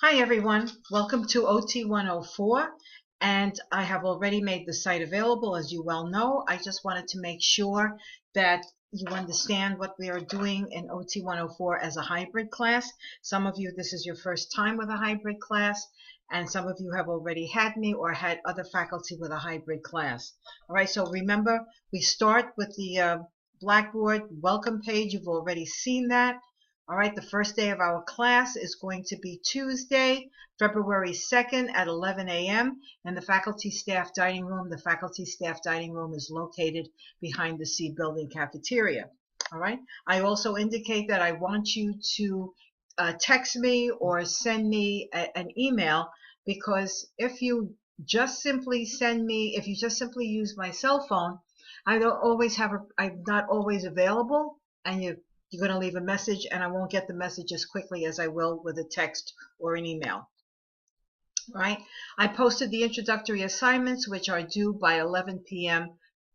Hi everyone, welcome to OT 104, and I have already made the site available. As you well know, I just wanted to make sure that you understand what we are doing in OT 104 as a hybrid class. Some of you, this is your first time with a hybrid class, and some of you have already had me or had other faculty with a hybrid class. All right, so remember, we start with the Blackboard welcome page. You've already seen that. All right, the first day of our class is going to be Tuesday, February 2nd at 11 a.m. in the faculty staff dining room. The faculty staff dining room is located behind the C building cafeteria. All right, I also indicate that I want you to text me or send me an email, because if you just simply use my cell phone, I'm not always available, and you're going to leave a message, and I won't get the message as quickly as I will with a text or an email. Right? I posted the introductory assignments, which are due by 11 p.m.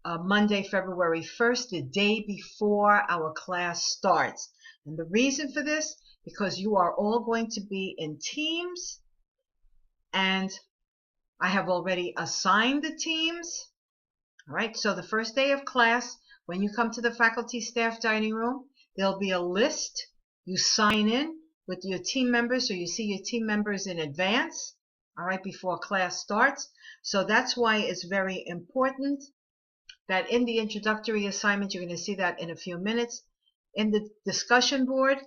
Monday, February 1st, the day before our class starts. And the reason for this, because you are all going to be in teams, and I have already assigned the teams. All right, so the first day of class, when you come to the faculty staff dining room, there'll be a list. You sign in with your team members, so you see your team members in advance, all right, before class starts. So that's why it's very important that in the introductory assignment, you're going to see that in a few minutes. In the discussion board,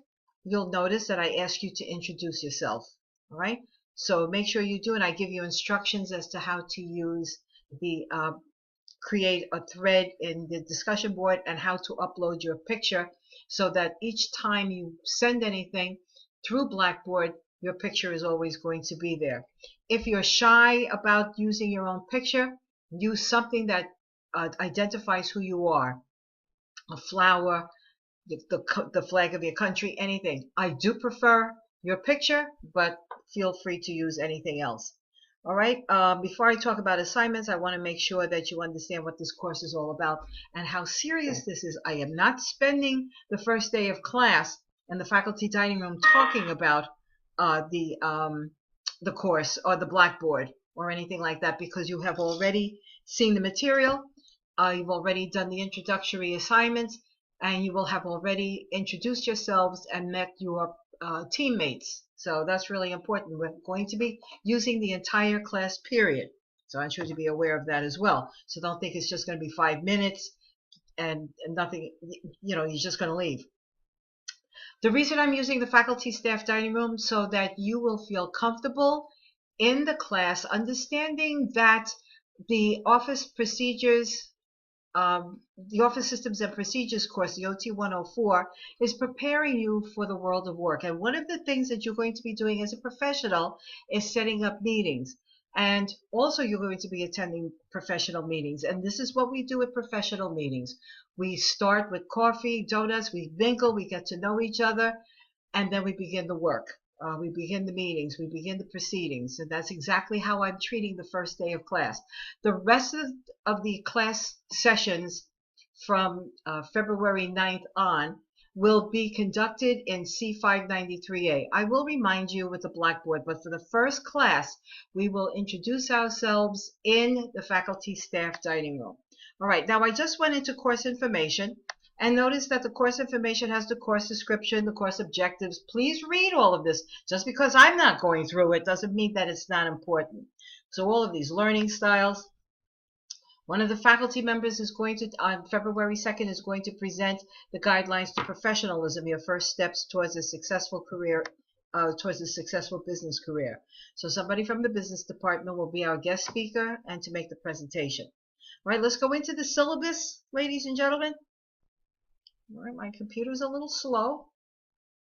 you'll notice that I ask you to introduce yourself, all right? So make sure you do, and I give you instructions as to how to use the create a thread in the discussion board and how to upload your picture, so that each time you send anything through Blackboard, your picture is always going to be there. If you're shy about using your own picture, use something that identifies who you are. A flower, the flag of your country, anything. I do prefer your picture, but feel free to use anything else. All right, before I talk about assignments, I want to make sure that you understand what this course is all about and how serious this is. I am not spending the first day of class in the faculty dining room talking about the course or the Blackboard or anything like that, because you have already seen the material, you've already done the introductory assignments, and you will have already introduced yourselves and met your teammates. So that's really important. We're going to be using the entire class period, so I want you to be aware of that as well. So don't think it's just going to be 5 minutes and nothing, you're just going to leave. The reason I'm using the faculty staff dining room, so that you will feel comfortable in the class, understanding that the office procedures, the Office Systems and Procedures course, the OT 104, is preparing you for the world of work. And one of the things that you're going to be doing as a professional is setting up meetings. And also you're going to be attending professional meetings. And this is what we do at professional meetings. We start with coffee, donuts, we mingle, we get to know each other, and then we begin the work. We begin the meetings, we begin the proceedings, and that's exactly how I'm treating the first day of class. The rest of the class sessions from February 9th on will be conducted in C593A. I will remind you with the Blackboard, but for the first class, we will introduce ourselves in the faculty staff dining room. All right, now I just went into course information. And notice that the course information has the course description, the course objectives. Please read all of this. Just because I'm not going through it doesn't mean that it's not important. So all of these learning styles. One of the faculty members is going to, on February 2nd, is going to present the guidelines to professionalism, your first steps towards a successful career, towards a successful business career. So somebody from the business department will be our guest speaker and to make the presentation. All right, let's go into the syllabus, ladies and gentlemen. All right, my computer's a little slow,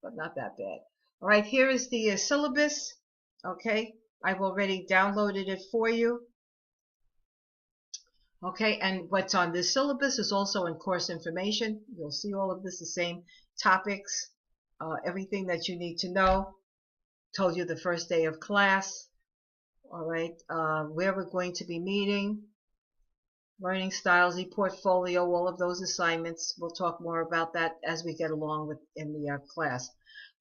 but not that bad. All right, here is the syllabus. Okay, I've already downloaded it for you. Okay, and what's on this syllabus is also in course information. You'll see all of this, the same topics, everything that you need to know. Told you the first day of class. All right, where we're going to be meeting. Learning styles, e-portfolio, all of those assignments. We'll talk more about that as we get along in the class.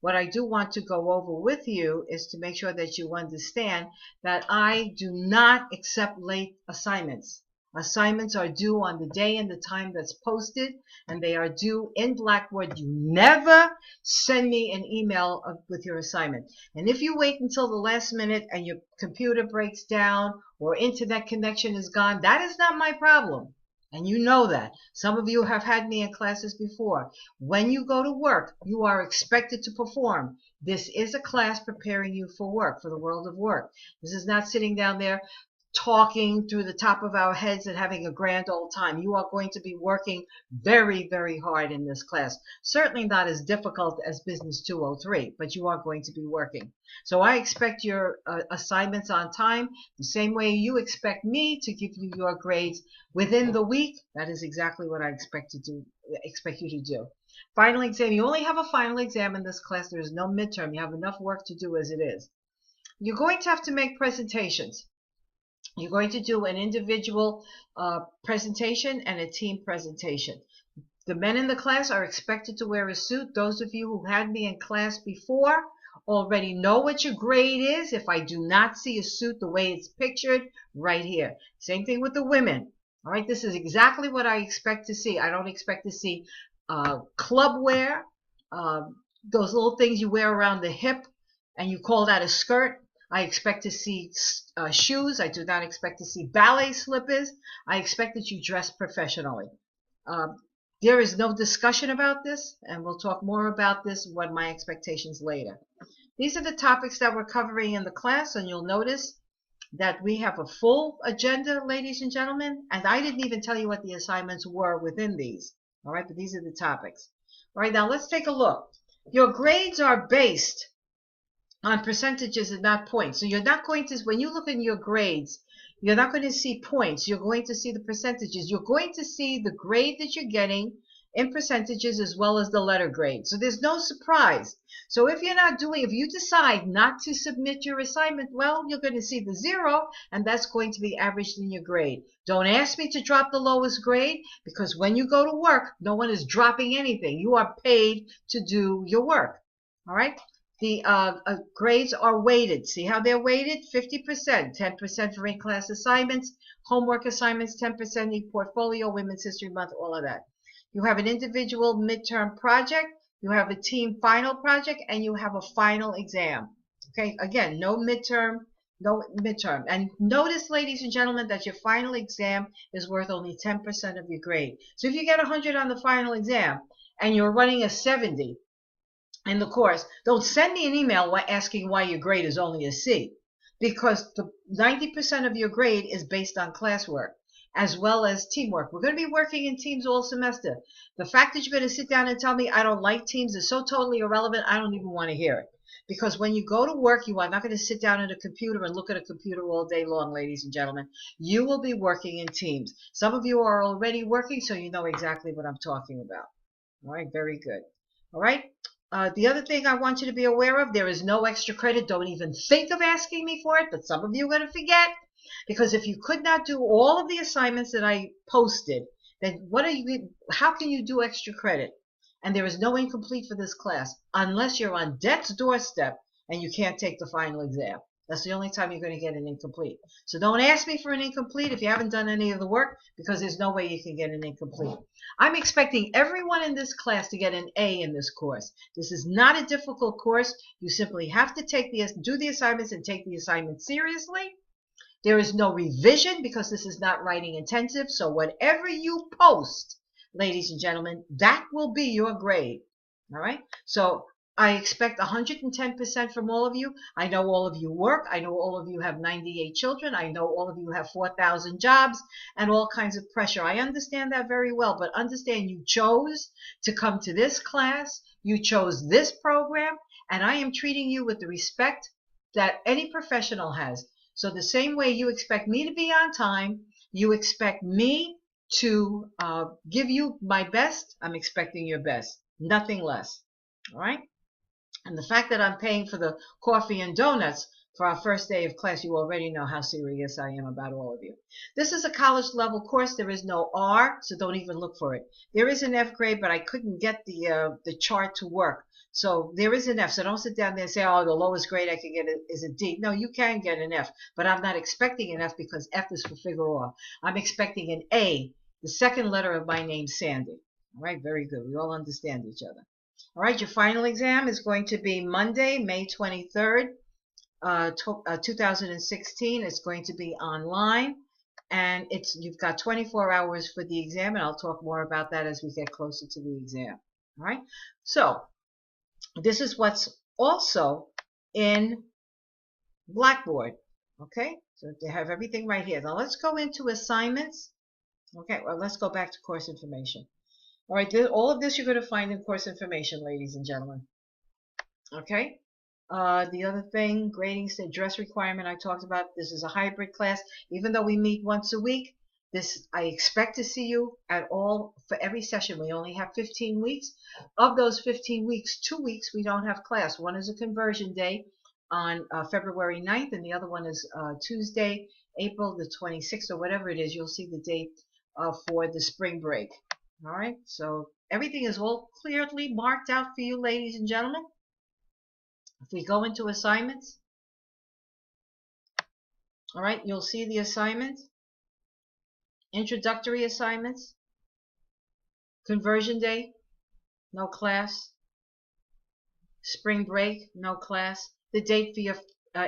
What I do want to go over with you is to make sure that you understand that I do not accept late assignments. Assignments are due on the day and the time that's posted, and they are due in Blackboard. You never send me an email with your assignment. And if you wait until the last minute and your computer breaks down or internet connection is gone, that is not my problem. And you know that. Some of you have had me in classes before. When you go to work, you are expected to perform. This is a class preparing you for work, for the world of work. This is not sitting down there talking through the top of our heads and having a grand old time. You are going to be working very, very hard in this class. Certainly not as difficult as Business 203, but you are going to be working. So I expect your assignments on time, the same way you expect me to give you your grades within the week. That is exactly what I expect you to do. Final exam. You only have a final exam in this class. There is no midterm. You have enough work to do as it is. You're going to have to make presentations. You're going to do an individual presentation and a team presentation. The men in the class are expected to wear a suit. Those of you who had me in class before already know what your grade is if I do not see a suit the way it's pictured right here. Same thing with the women. All right, this is exactly what I expect to see. I don't expect to see club wear, those little things you wear around the hip and you call that a skirt. I expect to see shoes. I do not expect to see ballet slippers. I expect that you dress professionally. There is no discussion about this, and we'll talk more about this, what my expectations later. These are the topics that we're covering in the class, and you'll notice that we have a full agenda, ladies and gentlemen, and I didn't even tell you what the assignments were within these. All right, but these are the topics. All right, now let's take a look. Your grades are based on percentages and not points. So you're not going to, when you look in your grades, you're not going to see points. You're going to see the percentages. You're going to see the grade that you're getting in percentages as well as the letter grade. So there's no surprise. So if you decide not to submit your assignment, well, you're going to see the 0, and that's going to be averaged in your grade. Don't ask me to drop the lowest grade, because when you go to work, no one is dropping anything. You are paid to do your work. All right? The grades are weighted. See how they're weighted? 50%, 10% for in-class assignments, homework assignments, 10% e-portfolio, Women's History Month, all of that. You have an individual midterm project, you have a team final project, and you have a final exam. Okay, again, no midterm. And notice, ladies and gentlemen, that your final exam is worth only 10% of your grade. So if you get 100 on the final exam and you're running a 70, in the course, don't send me an email asking why your grade is only a C, because the 90% of your grade is based on classwork as well as teamwork. We're going to be working in teams all semester. The fact that you're going to sit down and tell me I don't like teams is so totally irrelevant, I don't even want to hear it. Because when you go to work, you are not going to sit down at a computer and look at a computer all day long, ladies and gentlemen. You will be working in teams. Some of you are already working, so you know exactly what I'm talking about. All right, very good. All right. The other thing I want you to be aware of, there is no extra credit. Don't even think of asking me for it, but some of you are going to forget, because if you could not do all of the assignments that I posted, then how can you do extra credit? And there is no incomplete for this class unless you're on death's doorstep and you can't take the final exam. That's the only time you're going to get an incomplete. So don't ask me for an incomplete if you haven't done any of the work, because there's no way you can get an incomplete. I'm expecting everyone in this class to get an A in this course. This is not a difficult course. You simply have to do the assignments and take the assignments seriously. There is no revision because this is not writing intensive. So whatever you post, ladies and gentlemen, that will be your grade. All right? So I expect 110% from all of you. I know all of you work. I know all of you have 98 children. I know all of you have 4,000 jobs and all kinds of pressure. I understand that very well, but understand you chose to come to this class. You chose this program, and I am treating you with the respect that any professional has. So the same way you expect me to be on time, you expect me to give you my best, I'm expecting your best. Nothing less. All right? And the fact that I'm paying for the coffee and donuts for our first day of class, you already know how serious I am about all of you. This is a college level course. There is no R, so don't even look for it. There is an F grade, but I couldn't get the chart to work. So there is an F. So don't sit down there and say, oh, the lowest grade I can get is a D. No, you can get an F, but I'm not expecting an F because F is for Figueroa. I'm expecting an A, the second letter of my name, Sandy. All right, very good. We all understand each other. All right, your final exam is going to be Monday, May 23rd, 2016. It's going to be online, and you've got 24 hours for the exam, and I'll talk more about that as we get closer to the exam. All right, so this is what's also in Blackboard. Okay, so they have everything right here. Now let's go into assignments. Okay, well, let's go back to course information. All right, all of this you're going to find in course information, ladies and gentlemen. Okay, the other thing, grading dress requirement I talked about. This is a hybrid class. Even though we meet once a week, I expect to see you at all for every session. We only have 15 weeks. Of those 15 weeks, 2 weeks we don't have class. One is a conversion day on February 9th, and the other one is Tuesday, April the 26th, or whatever it is. You'll see the date for the spring break. All right, so everything is all clearly marked out for you, ladies and gentlemen. If we go into assignments, all right, you'll see the assignments, introductory assignments, conversion day, no class, spring break, no class, the date for your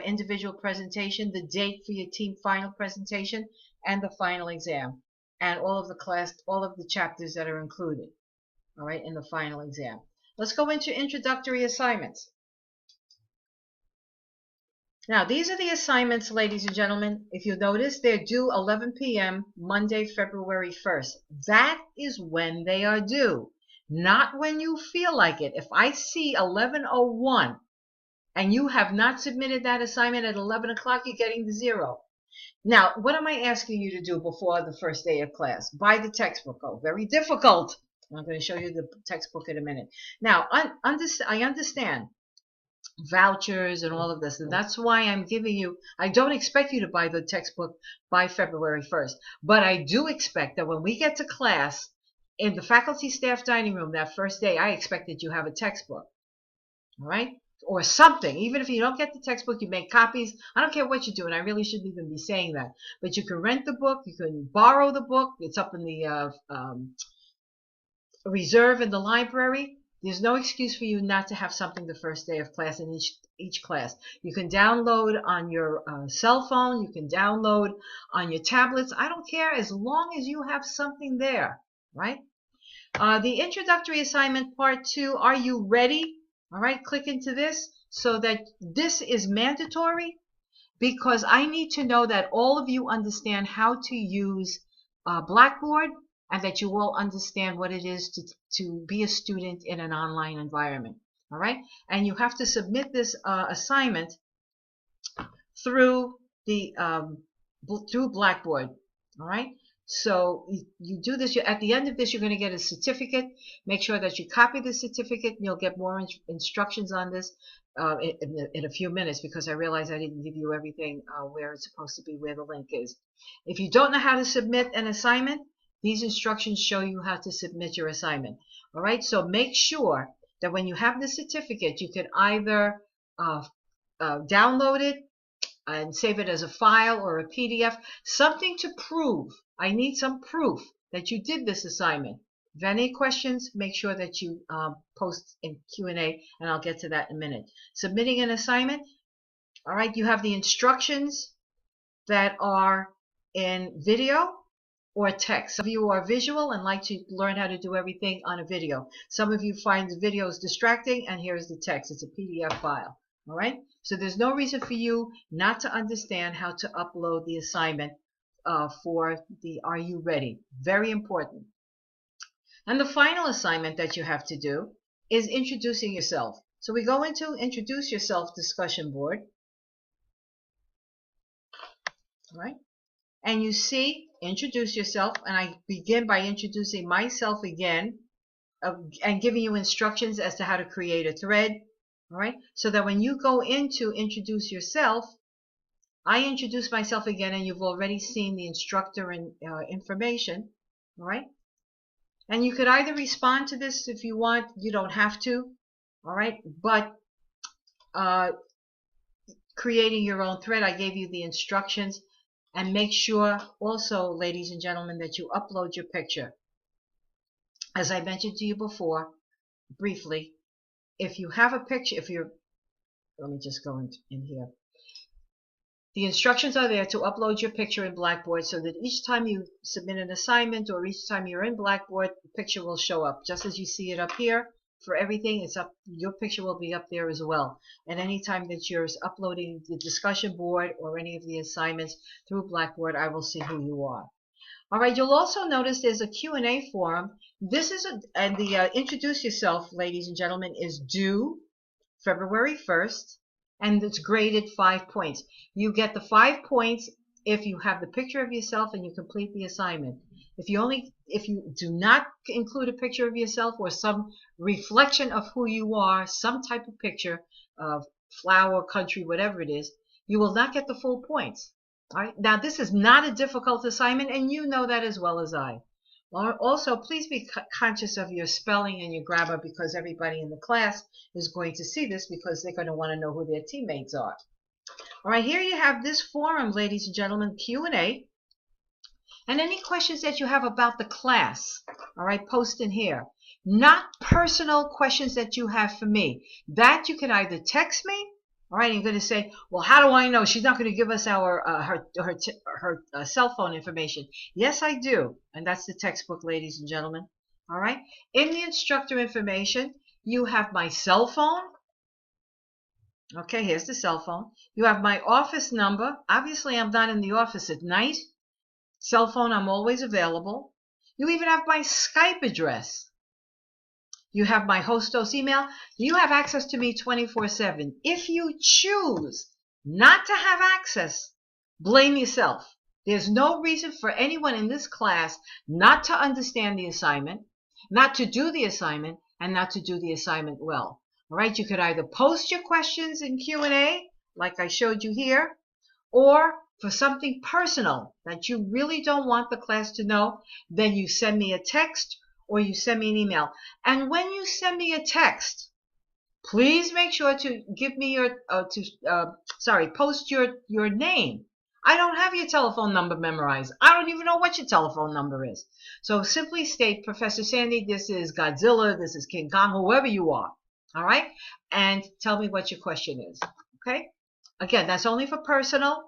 individual presentation, the date for your team final presentation, and the final exam, and all of the chapters that are included, all right, in the final exam. Let's go into introductory assignments. Now, these are the assignments, ladies and gentlemen. If you notice, they're due 11 p.m. Monday, February 1st. That is when they are due, not when you feel like it. If I see 11:01 and you have not submitted that assignment at 11 o'clock, you're getting the 0. Now, what am I asking you to do before the first day of class? Buy the textbook. Oh, very difficult. I'm going to show you the textbook in a minute. Now, I understand vouchers and all of this, and that's why I'm giving you, I don't expect you to buy the textbook by February 1st, but I do expect that when we get to class in the faculty staff dining room that first day, I expect that you have a textbook, all right, or something. Even if you don't get the textbook, you make copies. I don't care what you do, and I really shouldn't even be saying that, but you can rent the book, you can borrow the book. It's up in the reserve in the library. There's no excuse for you not to have something the first day of class in each class. You can download on your cell phone. You can download on your tablets. I don't care, as long as you have something there, right? The introductory assignment part 2, are you ready? All right, click into this so that this is mandatory, because I need to know that all of you understand how to use Blackboard, and that you all understand what it is to be a student in an online environment. All right, and you have to submit this assignment through through Blackboard. All right, so you do this. At the end of this, you're going to get a certificate. Make sure that you copy the certificate, and you'll get more instructions on this in a few minutes, because I realize I didn't give you everything where it's supposed to be, where the link is. If you don't know how to submit an assignment, these instructions show you how to submit your assignment. All right, so make sure that when you have the certificate, you can either download it and save it as a file or a PDF, something to prove. I need some proof that you did this assignment. If you have any questions, make sure that you post in Q&A, and I'll get to that in a minute. Submitting an assignment, all right, you have the instructions that are in video or text. Some of you are visual and like to learn how to do everything on a video. Some of you find the videos distracting, and here's the text. It's a PDF file. All right, so there's no reason for you not to understand how to upload the assignment for the Are You Ready? Very important. And the final assignment that you have to do is introducing yourself. So we go into Introduce Yourself discussion board. All right, and you see Introduce Yourself, and I begin by introducing myself again and giving you instructions as to how to create a thread. All right, so that when you go into Introduce Yourself, I introduce myself again, and you've already seen the instructor and information. All right, and you could either respond to this if you want. You don't have to. All right, but uh, creating your own thread, I gave you the instructions. And make sure also, ladies and gentlemen, that you upload your picture. As I mentioned to you before, briefly, if you have a picture, let me just go in here. The instructions are there to upload your picture in Blackboard so that each time you submit an assignment or each time you're in Blackboard, the picture will show up. Just as you see it up here for everything, it's up. Your picture will be up there as well. And anytime that you're uploading the discussion board or any of the assignments through Blackboard, I will see who you are. All right, you'll also notice there's a Q&A forum. This is and the introduce yourself, ladies and gentlemen, is due February 1st, and it's graded 5 points. You get the 5 points if you have the picture of yourself and you complete the assignment. If you do not include a picture of yourself or some reflection of who you are, some type of picture of flower, country, whatever it is, you will not get the full points. All right. Now, this is not a difficult assignment, and you know that as well as I. Also, please be conscious of your spelling and your grammar because everybody in the class is going to see this because they're going to want to know who their teammates are. All right, here you have this forum, ladies and gentlemen, Q&A. And any questions that you have about the class, all right, post in here. Not personal questions that you have for me. That you can either text me. All right, you're going to say, well, how do I know? She's not going to give us her cell phone information. Yes, I do. And that's the textbook, ladies and gentlemen. All right. In the instructor information, you have my cell phone. Okay, here's the cell phone. You have my office number. Obviously, I'm not in the office at night. Cell phone, I'm always available. You even have my Skype address. You have my hostess email. You have access to me 24/7. If you choose not to have access, blame yourself. There's no reason for anyone in this class not to understand the assignment, not to do the assignment, and not to do the assignment well. All right, you could either post your questions in Q&A, like I showed you here, or for something personal that you really don't want the class to know, then you send me a text or you send me an email. And when you send me a text, please make sure to give me post your name. I don't have your telephone number memorized. I don't even know what your telephone number is. So simply state, Professor Sandy, this is Godzilla, this is King Kong, whoever you are. All right? And tell me what your question is. Okay? Again, that's only for personal,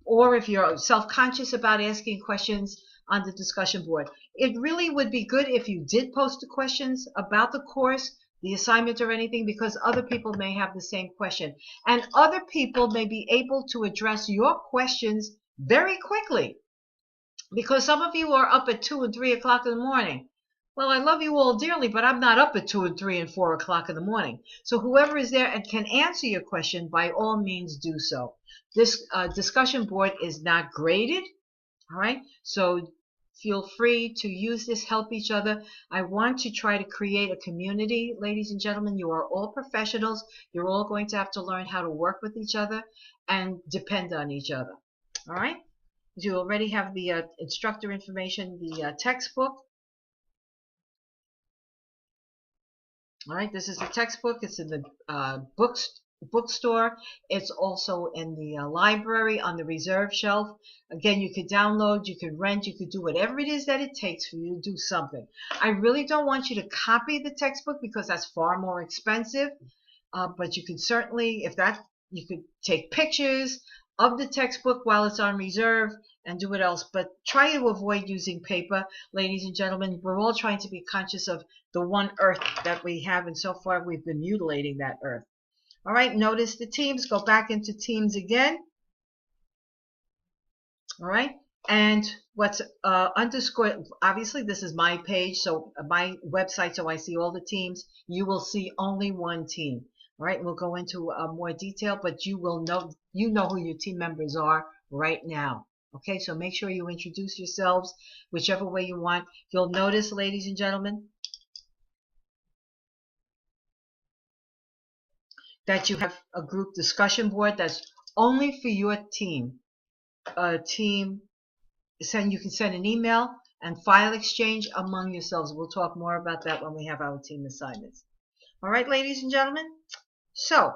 or if you're self-conscious about asking questions on the discussion board. It really would be good if you did post the questions about the course, the assignment, or anything, because other people may have the same question. And other people may be able to address your questions very quickly, because some of you are up at 2 and 3 o'clock in the morning. Well, I love you all dearly, but I'm not up at 2 and 3 and 4 o'clock in the morning. So whoever is there and can answer your question, by all means do so. This discussion board is not graded, all right? So feel free to use this, help each other. I want to try to create a community, ladies and gentlemen. You are all professionals. You're all going to have to learn how to work with each other and depend on each other, all right? You already have the instructor information, the textbook. All right, this is the textbook. It's in the bookstore. It's also in the library on the reserve shelf. Again, you could download, you could rent, you could do whatever it is that it takes for you to do something. I really don't want you to copy the textbook because that's far more expensive. But you can certainly, you could take pictures of the textbook while it's on reserve and do what else. But try to avoid using paper, ladies and gentlemen. We're all trying to be conscious of the one earth that we have, and so far we've been mutilating that earth. All right, notice the teams. Go back into teams again. All right, and what's underscore, obviously this is my page, so my website, so I see all the teams. You will see only one team. All right, we'll go into more detail, but you know who your team members are right now. Okay, so make sure you introduce yourselves whichever way you want. You'll notice, ladies and gentlemen, that you have a group discussion board that's only for your team. You can send an email and file exchange among yourselves. We'll talk more about that when we have our team assignments. All right, ladies and gentlemen. So,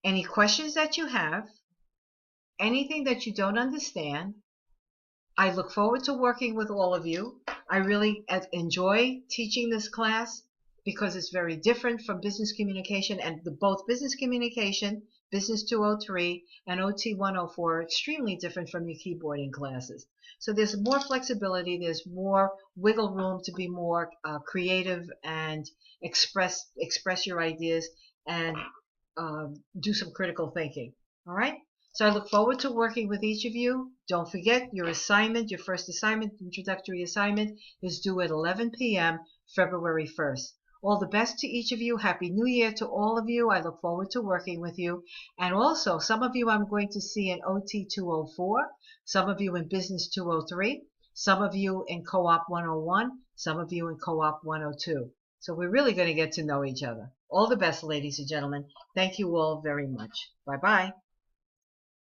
any questions that you have, anything that you don't understand, I look forward to working with all of you. I really enjoy teaching this class because it's very different from business communication, and both business communication, Business 203, and OT 104 are extremely different from your keyboarding classes. So there's more flexibility, there's more wiggle room to be more creative and express your ideas and do some critical thinking. All right? So I look forward to working with each of you. Don't forget your assignment, your first assignment, introductory assignment, is due at 11 p.m. February 1st. All the best to each of you. Happy New Year to all of you. I look forward to working with you. And also, some of you I'm going to see in OT 204, some of you in Business 203, some of you in Co-op 101, some of you in Co-op 102. So we're really going to get to know each other. All the best, ladies and gentlemen. Thank you all very much. Bye-bye.